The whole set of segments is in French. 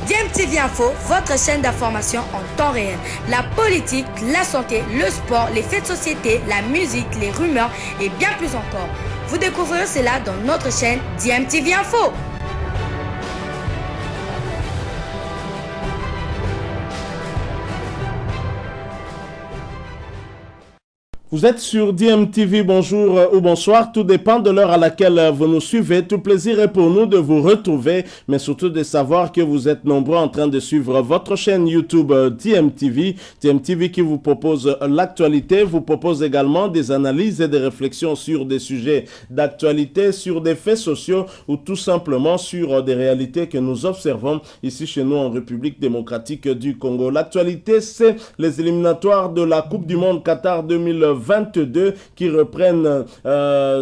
DMTV Info, votre chaîne d'information en temps réel. La politique, la santé, le sport, les faits de société, la musique, les rumeurs et bien plus encore. Vous découvrirez cela dans notre chaîne DMTV Info. Vous êtes sur DMTV, bonjour ou bonsoir, tout dépend de l'heure à laquelle vous nous suivez. Tout plaisir est pour nous de vous retrouver, mais surtout de savoir que vous êtes nombreux en train de suivre votre chaîne YouTube DMTV. DMTV qui vous propose l'actualité, vous propose également des analyses et des réflexions sur des sujets d'actualité, sur des faits sociaux ou tout simplement sur des réalités que nous observons ici chez nous en République démocratique du Congo. L'actualité, c'est les éliminatoires de la Coupe du Monde Qatar 2022 qui reprennent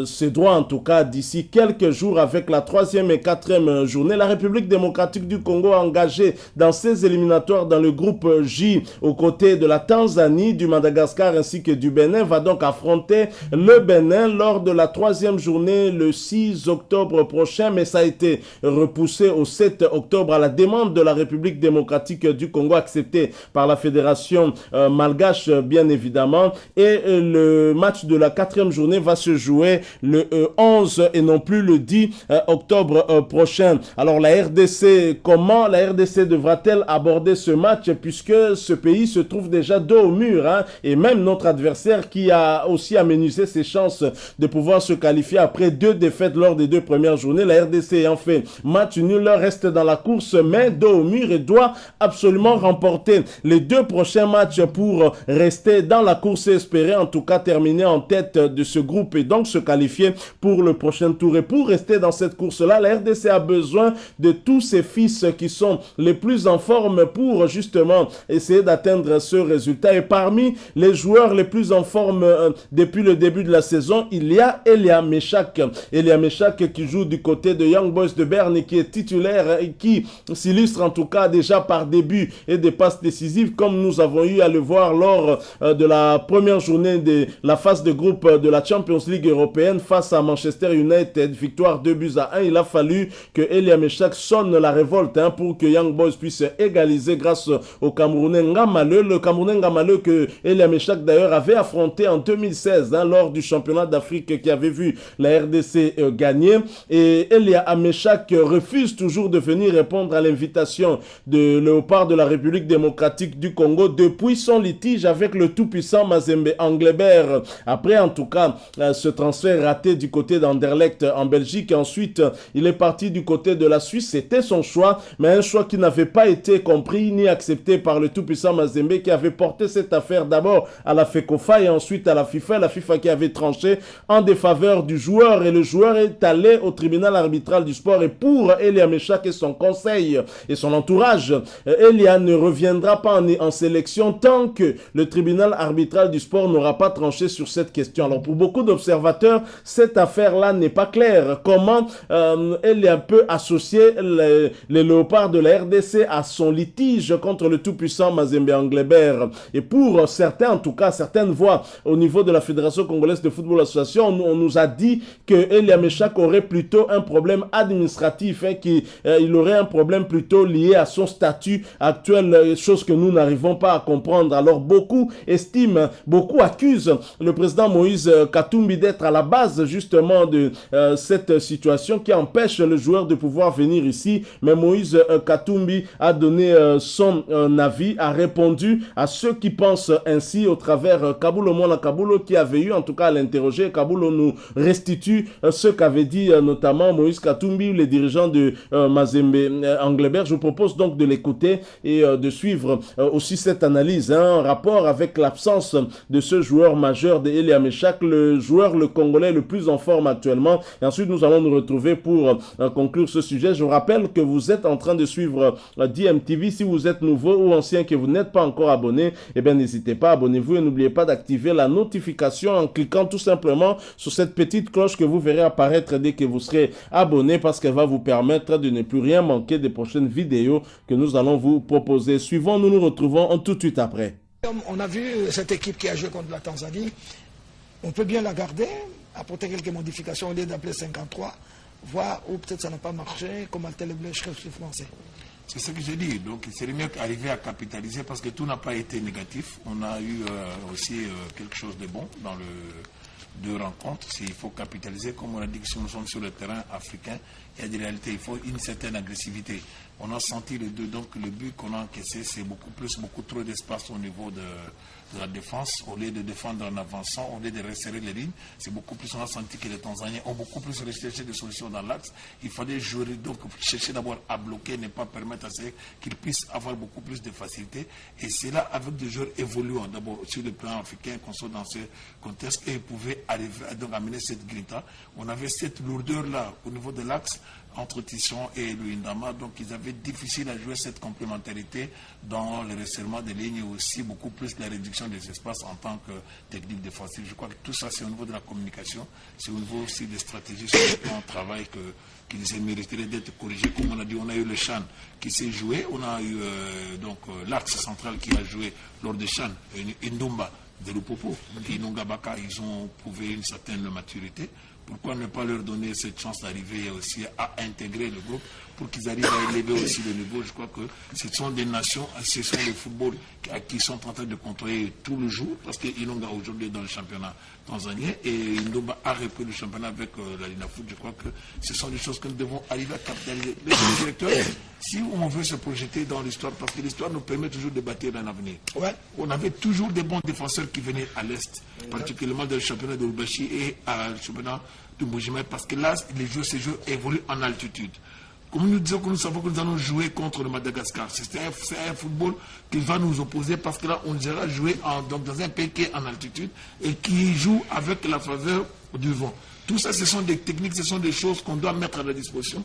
ses droits en tout cas d'ici quelques jours avec la 3e et 4e journée. La République démocratique du Congo engagée dans ces éliminatoires dans le groupe J aux côtés de la Tanzanie, du Madagascar ainsi que du Bénin va donc affronter le Bénin lors de la 3e journée le 6 octobre prochain, mais ça a été repoussé au 7 octobre à la demande de la République démocratique du Congo acceptée par la fédération malgache bien évidemment, et le match de la 4e journée va se jouer le 11 et non plus le 10 octobre prochain. Alors la RDC, comment la RDC devra-t-elle aborder ce match puisque ce pays se trouve déjà dos au mur et même notre adversaire qui a aussi aménagé ses chances de pouvoir se qualifier après 2 défaites lors des 2 premières journées. La RDC ayant fait match nul reste dans la course mais dos au mur et doit absolument remporter les 2 prochains matchs pour rester dans la course et espérer en tout cas terminer en tête de ce groupe et donc se qualifier pour le prochain tour. Et pour rester dans cette course-là, la RDC a besoin de tous ses fils qui sont les plus en forme pour justement essayer d'atteindre ce résultat. Et parmi les joueurs les plus en forme depuis le début de la saison, il y a Elia Meshak. Elia Meshak qui joue du côté de Young Boys de Berne et qui est titulaire et qui s'illustre en tout cas déjà par des buts et des passes décisives comme nous avons eu à le voir lors de la première journée de la phase de groupe de la Champions League européenne face à Manchester United, victoire 2-1. Il a fallu que Elia Meshak sonne la révolte pour que Young Boys puisse égaliser grâce au Camerounais Ngamaleu. Le Camerounais Ngamaleu que Elia Meshak d'ailleurs avait affronté en 2016 lors du championnat d'Afrique qui avait vu la RDC gagner. Et Elia Meshak refuse toujours de venir répondre à l'invitation de Léopard de la République démocratique du Congo depuis son litige avec le tout-puissant Mazembe Anglebert. Après en tout cas ce transfert raté du côté d'Anderlecht en Belgique, et ensuite il est parti du côté de la Suisse. C'était son choix, mais un choix qui n'avait pas été compris ni accepté par le tout-puissant Mazembe qui avait porté cette affaire d'abord à la FECOFA et ensuite à la FIFA qui avait tranché en défaveur du joueur, et le joueur est allé au tribunal arbitral du sport. Et pour Elia Meshak et son conseil et son entourage, Elia ne reviendra pas en sélection tant que le tribunal arbitral du sport n'aura pas tranché sur cette question. Alors pour beaucoup d'observateurs, cette affaire-là n'est pas claire. Comment Elia peut associer les léopards de la RDC à son litige contre le tout-puissant Mazembe Anglebert? Et pour certains, en tout cas certaines voix au niveau de la Fédération Congolaise de Football Association, on nous a dit que Elia Meshak aurait plutôt un problème administratif, qu'il aurait un problème plutôt lié à son statut actuel, chose que nous n'arrivons pas à comprendre. Alors beaucoup estiment, beaucoup accusent le président Moïse Katumbi d'être à la base justement de cette situation qui empêche le joueur de pouvoir venir ici. Mais Moïse Katumbi a donné son avis, a répondu à ceux qui pensent ainsi au travers Kabulo Mona Kabulo qui avait eu en tout cas à l'interroger. Kabulo nous restitue ce qu'avait dit notamment Moïse Katumbi, les dirigeants de Mazembe Anglebert. Je vous propose donc de l'écouter et de suivre aussi cette analyse en rapport avec l'absence de ce joueur majeur de Elia Meshak, le joueur le Congolais le plus en forme actuellement. Et ensuite nous allons nous retrouver pour conclure ce sujet. Je vous rappelle que vous êtes en train de suivre DMTV. Si vous êtes nouveau ou ancien que vous n'êtes pas encore abonné, eh bien n'hésitez pas, abonnez-vous et n'oubliez pas d'activer la notification en cliquant tout simplement sur cette petite cloche que vous verrez apparaître dès que vous serez abonné, parce qu'elle va vous permettre de ne plus rien manquer des prochaines vidéos que nous allons vous proposer. Suivons, nous nous retrouvons tout de suite après. On a vu cette équipe qui a joué contre la Tanzanie. On peut bien la garder, apporter quelques modifications au lieu d'appeler 53, voir où peut-être ça n'a pas marché, comme le chef français. C'est ce que j'ai dit. Donc, il serait mieux qu'arriver à capitaliser parce que tout n'a pas été négatif. On a eu aussi quelque chose de bon dans le deux rencontres. Il faut capitaliser. Comme on a dit que si nous sommes sur le terrain africain, il y a des réalités. Il faut une certaine agressivité. On a senti les deux. Donc, le but qu'on a encaissé, c'est beaucoup trop d'espace au niveau de la défense. Au lieu de défendre en avançant, au lieu de resserrer les lignes, c'est beaucoup plus. On a senti que les Tanzaniens ont beaucoup plus recherché des solutions dans l'axe. Il fallait jouer, donc chercher d'abord à bloquer, ne pas permettre à ceux qu'ils puissent avoir beaucoup plus de facilité. Et c'est là, avec des joueurs évoluants, d'abord sur le plan africain, qu'on soit dans ce contexte, et ils pouvaient arriver à donc amener cette grinta. On avait cette lourdeur-là au niveau de l'axe entre Tisson et le Indama, donc ils avaient difficile à jouer cette complémentarité dans le resserrement des lignes et aussi beaucoup plus la réduction des espaces en tant que technique défensive. Je crois que tout ça, c'est au niveau de la communication, c'est au niveau aussi des stratégies sur le plan de travail qu'ils mériteraient d'être corrigés. Comme on a dit, on a eu le Chan qui s'est joué, on a eu l'axe central qui a joué lors des Chan, Ndumba de Lupopo, Inonga Baka, ils ont prouvé une certaine maturité. Pourquoi ne pas leur donner cette chance d'arriver aussi à intégrer le groupe pour qu'ils arrivent à élever aussi le niveau? Je crois que ce sont des nations, ce sont les footballs qui sont en train de contrôler tout le jour, parce qu'Inonga aujourd'hui est dans le championnat tanzanien et Ndomba a repris le championnat avec la Linafoot. Je crois que ce sont des choses que nous devons arriver à capitaliser. Les directeurs, si on veut se projeter dans l'histoire, parce que l'histoire nous permet toujours de bâtir un avenir. Ouais. On avait toujours des bons défenseurs qui venaient à l'Est, particulièrement dans le championnat de Lubashi et à le championnat de Mbujimai, parce que là, ces jeux évoluent en altitude. Comme nous disons que nous savons que nous allons jouer contre le Madagascar, c'est un football qui va nous opposer parce que là, on ira jouer dans un pays qui est en altitude et qui joue avec la faveur du vent. Tout ça, ce sont des techniques, ce sont des choses qu'on doit mettre à la disposition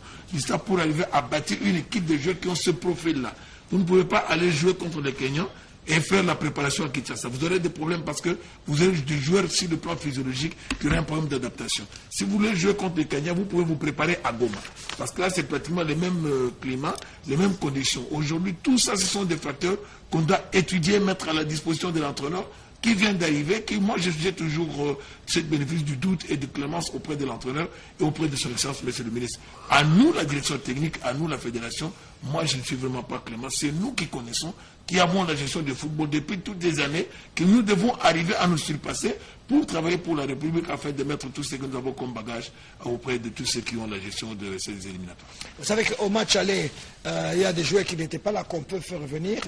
pour arriver à bâtir une équipe de joueurs qui ont ce profil-là. Vous ne pouvez pas aller jouer contre les Kenyans et faire la préparation à Kinshasa. Vous aurez des problèmes parce que vous avez des joueurs sur le plan physiologique qui auront un problème d'adaptation. Si vous voulez jouer contre les Kenyans, vous pouvez vous préparer à Goma. Parce que là, c'est pratiquement les mêmes climats, les mêmes conditions. Aujourd'hui, tout ça, ce sont des facteurs qu'on doit étudier, mettre à la disposition de l'entraîneur qui vient d'arriver, moi j'ai toujours ce bénéfice du doute et de clémence auprès de l'entraîneur et auprès de son excellence, monsieur le ministre. À nous, la direction technique, à nous, la fédération, moi je ne suis vraiment pas clément. C'est nous qui connaissons, qui avons la gestion du football depuis toutes les années, que nous devons arriver à nous surpasser pour travailler pour la République afin de mettre tout ce que nous avons comme bagage auprès de tous ceux qui ont la gestion de ces éliminatoires. Vous savez qu'au match aller, il y a des joueurs qui n'étaient pas là, qu'on peut faire revenir,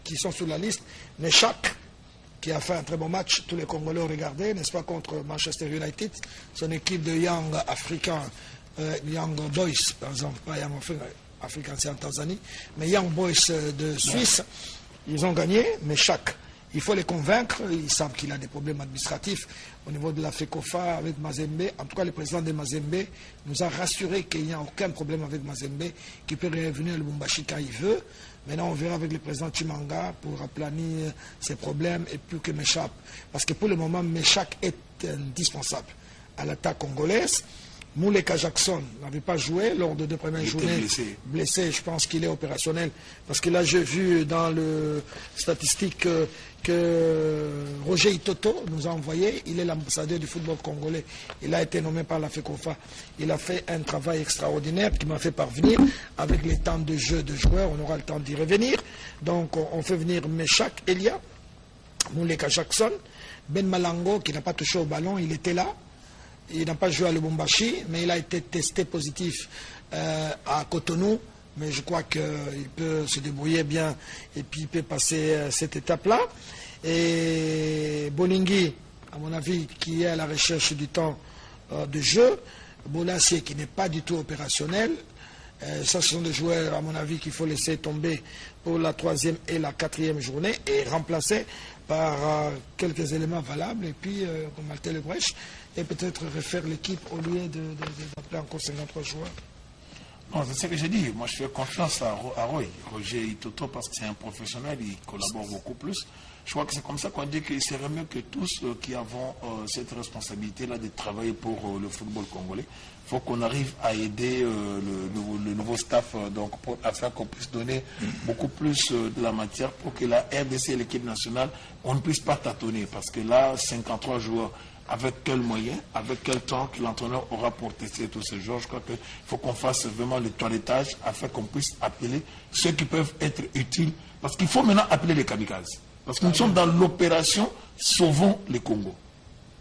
qui sont sur la liste. Nechak, qui a fait un très bon match, tous les Congolais ont regardé, n'est-ce pas, contre Manchester United, son équipe de Young African, Young Boys, par exemple, pas Young African, c'est en Tanzanie, mais Young Boys de Suisse, ils ont gagné, mais il faut les convaincre, ils savent qu'il a des problèmes administratifs au niveau de la FECOFA avec Mazembe. En tout cas, le président de Mazembe nous a rassuré qu'il n'y a aucun problème avec Mazembe, qu'il peut revenir à Lubumbashi quand il veut. Maintenant, on verra avec le président Chimanga pour aplanir ses problèmes et plus que Meshak. Parce que pour le moment, Meshak est indispensable à l'attaque congolaise. Mouleka Jackson n'avait pas joué lors de 2 premières journées. Blessé, je pense qu'il est opérationnel. Parce que là, j'ai vu dans le statistique que Roger Itoto nous a envoyé. Il est l'ambassadeur du football congolais. Il a été nommé par la FECOFA. Il a fait un travail extraordinaire qui m'a fait parvenir avec les temps de jeu de joueurs. On aura le temps d'y revenir. Donc, on fait venir Meshak Elia, Mouleka Jackson, Ben Malango qui n'a pas touché au ballon. Il était là. Il n'a pas joué à Lubumbashi, mais il a été testé positif à Cotonou. Mais je crois qu'il peut se débrouiller bien et puis il peut passer cette étape-là. Et Bolingui, à mon avis, qui est à la recherche du temps de jeu. Bolassier, qui n'est pas du tout opérationnel. Ça, ce sont des joueurs, à mon avis, qu'il faut laisser tomber pour la 3e et la 4e journée et remplacer par quelques éléments valables. Et puis, comme Malte Lebrecht, et peut-être refaire l'équipe au lieu d'appeler encore 53 joueurs. Non, c'est ce que j'ai dit. Moi, je fais confiance à Roger Itoto, parce que c'est un professionnel, il collabore beaucoup plus. Je crois que c'est comme ça qu'on dit qu'il serait mieux que tous qui avons cette responsabilité-là de travailler pour le football congolais. Il faut qu'on arrive à aider le nouveau staff afin qu'on puisse donner beaucoup plus de la matière pour que la RDC et l'équipe nationale, on ne puisse pas tâtonner. Parce que là, 53 joueurs avec quels moyens, avec quel temps que l'entraîneur aura pour tester tous ces jours. Je crois qu'il faut qu'on fasse vraiment le toilettage afin qu'on puisse appeler ceux qui peuvent être utiles. Parce qu'il faut maintenant appeler les kamikazes. Parce que nous sommes dans l'opération Sauvons les Congo.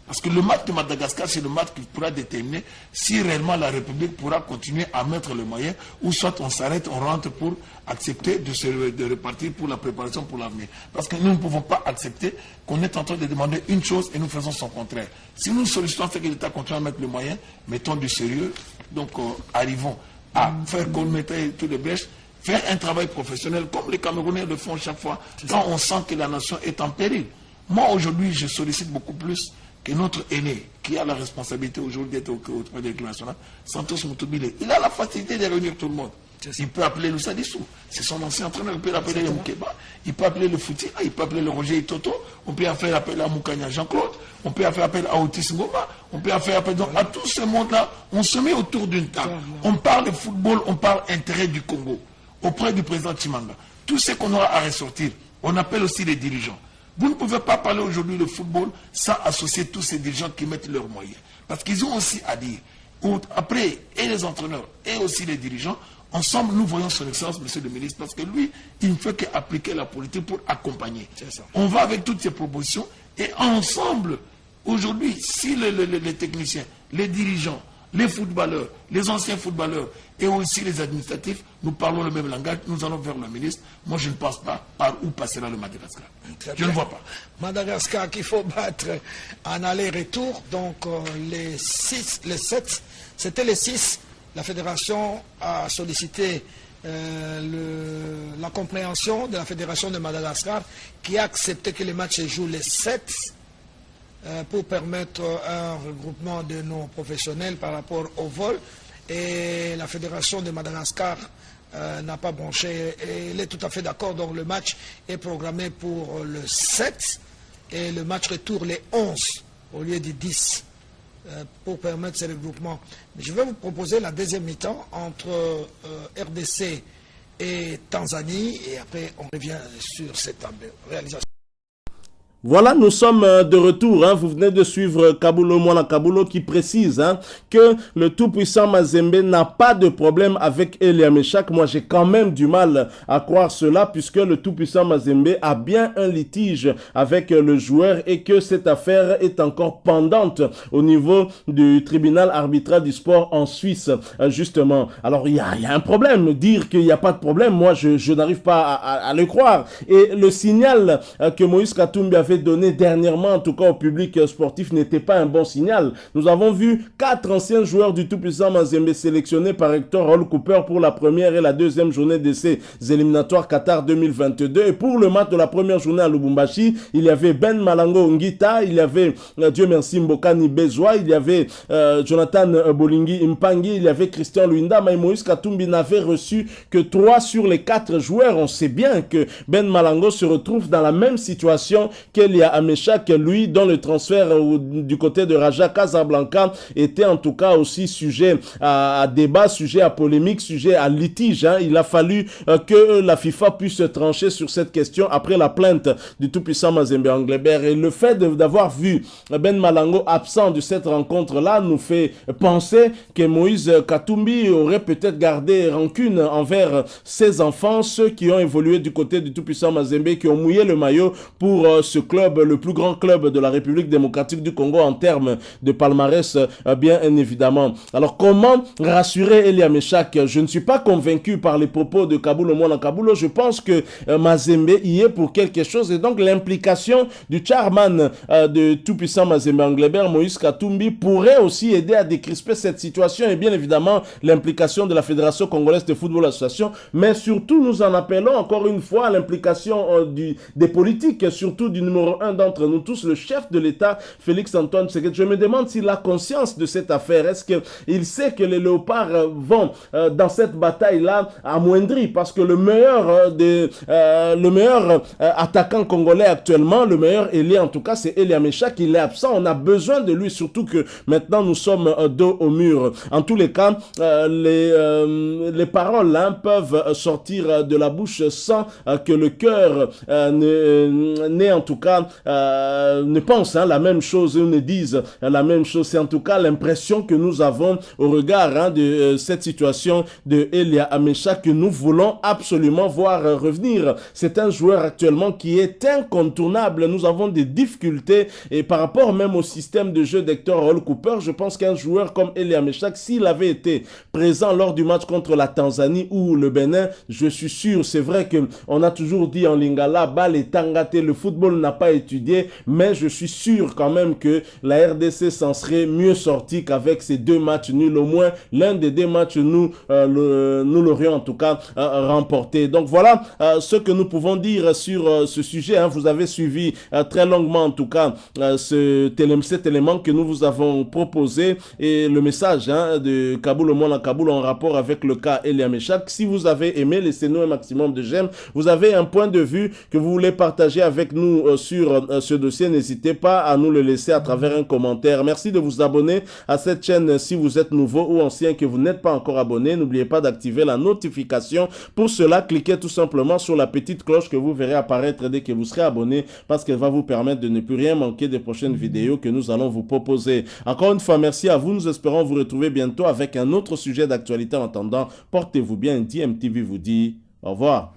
Parce que le match de Madagascar, c'est le match qui pourra déterminer si réellement la République pourra continuer à mettre les moyens, ou soit on s'arrête, on rentre pour accepter de repartir pour la préparation pour l'avenir. Parce que nous ne pouvons pas accepter qu'on est en train de demander une chose et nous faisons son contraire. Si nous sollicitons que l'État continue à mettre les moyens, mettons du sérieux, donc arrivons à faire connaître tous les brèches, faire un travail professionnel comme les Camerounais le font chaque fois quand on sent que la nation est en péril. Moi aujourd'hui, je sollicite beaucoup plus que notre aîné, qui a la responsabilité aujourd'hui d'être auprès de l'équipe nationale, Santos Moutoubilé. Il a la facilité de réunir tout le monde. Il peut appeler le Sadissou, c'est son ancien entraîneur, il peut appeler le Moukeba, il peut appeler le Fouti, il peut appeler le Roger Itoto, on peut faire appel à Moukanya Jean-Claude, on peut faire appel à Otis Ngoma, on peut faire appel à tout ce monde-là. On se met autour d'une table, on parle de football, on parle intérêt du Congo, auprès du président Chimanga. Tout ce qu'on aura à ressortir, on appelle aussi les dirigeants. Vous ne pouvez pas parler aujourd'hui de football sans associer tous ces dirigeants qui mettent leurs moyens. Parce qu'ils ont aussi à dire. Après, et les entraîneurs, et aussi les dirigeants, ensemble, nous voyons son excellence, monsieur le ministre, parce que lui, il ne fait qu'appliquer la politique pour accompagner. On va avec toutes ces propositions, et ensemble, aujourd'hui, si les techniciens, les dirigeants, les footballeurs, les anciens footballeurs et aussi les administratifs, nous parlons le même langage, nous allons vers le ministre. Moi, je ne pense pas par où passera le Madagascar. Je ne vois pas. Madagascar qu'il faut battre en aller-retour. Donc, les 7, c'était les 6. La fédération a sollicité la compréhension de la fédération de Madagascar qui a accepté que les matchs se jouent les 7. Pour permettre un regroupement de nos professionnels par rapport au vol. Et la fédération de Madagascar n'a pas branché. Et elle est tout à fait d'accord. Donc le match est programmé pour le 7 et le match retour les 11 au lieu du 10 pour permettre ce regroupement. Mais je vais vous proposer la deuxième mi-temps entre RDC et Tanzanie. Et après, on revient sur cette réalisation. Voilà, nous sommes de retour. Vous venez de suivre Kabulo Mwana Kabulo qui précise que le tout-puissant Mazembe n'a pas de problème avec Elia Meshak. Moi, j'ai quand même du mal à croire cela puisque le tout-puissant Mazembe a bien un litige avec le joueur et que cette affaire est encore pendante au niveau du tribunal arbitral du sport en Suisse, justement. Alors, il y a un problème. Dire qu'il n'y a pas de problème, moi, je n'arrive pas à le croire. Et le signal que Moïse Katumbi avait donné dernièrement, en tout cas au public sportif, n'était pas un bon signal. Nous avons vu 4 anciens joueurs du tout-puissant Mazembe sélectionnés par Hector Hall Cooper pour la première et la deuxième journée de ces éliminatoires Qatar 2022. Et pour le match de la première journée à Lubumbashi, il y avait Ben Malango Ngita, il y avait Dieu merci Mbokani Bezwa, il y avait Jonathan Bolingi Mpangi, il y avait Christian Luinda, mais Moïse Katumbi n'avait reçu que 3 sur les 4 joueurs. On sait bien que Ben Malango se retrouve dans la même situation qu'Elia Ameshak, lui, dont le transfert du côté de Raja Casablanca était en tout cas aussi sujet à débat, sujet à polémique, sujet à litige. Il a fallu que la FIFA puisse trancher sur cette question après la plainte du tout-puissant Mazembe Anglebert. Et le fait d'avoir vu Ben Malango absent de cette rencontre-là nous fait penser que Moïse Katumbi aurait peut-être gardé rancune envers ses enfants, ceux qui ont évolué du côté du tout-puissant Mazembe, qui ont mouillé le maillot pour ce club, le plus grand club de la République démocratique du Congo en termes de palmarès, bien évidemment. Alors comment rassurer Elia Meshak? Je ne suis pas convaincu par les propos de Kabulo Mwana Kabulo. Je pense que Mazembe y est pour quelque chose et donc l'implication du chairman de tout-puissant Mazembe Anglebert, Moïse Katumbi, pourrait aussi aider à décrisper cette situation et bien évidemment l'implication de la Fédération Congolaise de Football Association, mais surtout nous en appelons encore une fois à l'implication des politiques, surtout du numéro 1 d'entre nous tous, le chef de l'État, Félix Antoine Tshisekedi. Je me demande s'il a conscience de cette affaire. Est-ce qu'il sait que les léopards vont dans cette bataille-là amoindris? Parce que le meilleur attaquant congolais actuellement, le meilleur ailier en tout cas, c'est Elia Meshak. Il est absent. On a besoin de lui, surtout que maintenant nous sommes dos au mur. En tous les cas, les paroles peuvent sortir de la bouche sans que le cœur n'ait en tout cas cas ne pensent la même chose, ne disent la même chose. C'est en tout cas l'impression que nous avons au regard de cette situation de Elia Amecha que nous voulons absolument voir revenir. C'est un joueur actuellement qui est incontournable. Nous avons des difficultés et par rapport même au système de jeu d'Hector Hall Cooper, je pense qu'un joueur comme Elia Amecha, s'il avait été présent lors du match contre la Tanzanie ou le Bénin, je suis sûr, c'est vrai qu'on a toujours dit en Lingala, balle est tangaté, le football n'a pas étudié, mais je suis sûr quand même que la RDC s'en serait mieux sortie qu'avec ces 2 matchs nuls. Au moins, l'un des 2 matchs, nous l'aurions en tout cas remporté. Donc voilà ce que nous pouvons dire sur ce sujet. Vous avez suivi très longuement en tout cas cet élément que nous vous avons proposé et le message de Kaboul Omona Kaboul en rapport avec le cas Elia Amecha. Si vous avez aimé, laissez-nous un maximum de j'aime. Vous avez un point de vue que vous voulez partager avec nous sur ce dossier, n'hésitez pas à nous le laisser à travers un commentaire. Merci de vous abonner à cette chaîne si vous êtes nouveau ou ancien que vous n'êtes pas encore abonné. N'oubliez pas d'activer la notification. Pour cela, cliquez tout simplement sur la petite cloche que vous verrez apparaître dès que vous serez abonné parce qu'elle va vous permettre de ne plus rien manquer des prochaines vidéos que nous allons vous proposer. Encore une fois, merci à vous. Nous espérons vous retrouver bientôt avec un autre sujet d'actualité. En attendant, portez-vous bien. DMTV vous dit au revoir.